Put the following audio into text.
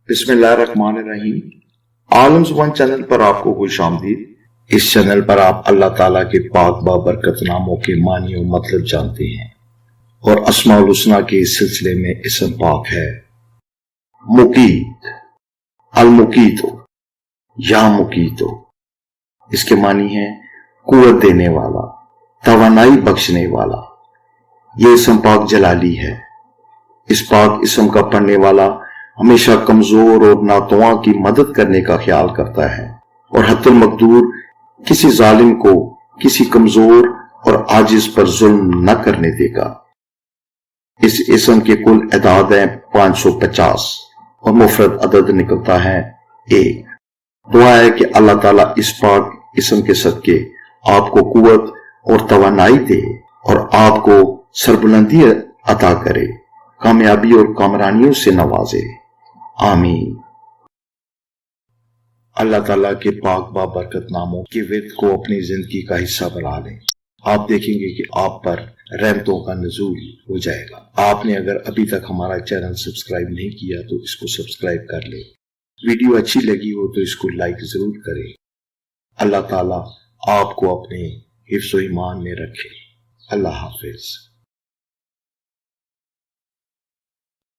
بسم اللہ الرحمن الرحیم۔ عالم زبان چینل پر آپ کو خوش آمدید۔ اس چینل پر آپ اللہ تعالیٰ کے پاک بابرکت ناموں کے معنی و مطلب جانتے ہیں، اور اسماء الحسنی کے اس سلسلے میں اسم پاک ہے مقیت، المقیت یا مقیت۔ اس کے معنی ہیں قوت دینے والا، توانائی بخشنے والا۔ یہ اسم پاک جلالی ہے۔ اس پاک اسم کا پڑھنے والا ہمیشہ کمزور اور ناتواں کی مدد کرنے کا خیال کرتا ہے، اور حتی المقدور کسی ظالم کو کسی کمزور اور عاجز پر ظلم نہ کرنے دے گا۔ اس اسم کے کل اعداد ہیں 550 اور مفرد عدد نکلتا ہے 1۔ دعا ہے کہ اللہ تعالیٰ اس پاک اسم کے صدقے آپ کو قوت اور توانائی دے اور آپ کو سربلندی عطا کرے، کامیابی اور کامرانیوں سے نوازے، آمین۔ اللہ تعالیٰ کے پاک بابرکت ناموں کے ورد کو اپنی زندگی کا حصہ بنا لیں۔ آپ دیکھیں گے کہ آپ پر رحمتوں کا نزول ہو جائے گا۔ آپ نے اگر ابھی تک ہمارا چینل سبسکرائب نہیں کیا تو اس کو سبسکرائب کر لیں۔ ویڈیو اچھی لگی ہو تو اس کو لائک ضرور کریں۔ اللہ تعالیٰ آپ کو اپنے حفظ و ایمان میں رکھے۔ اللہ حافظ۔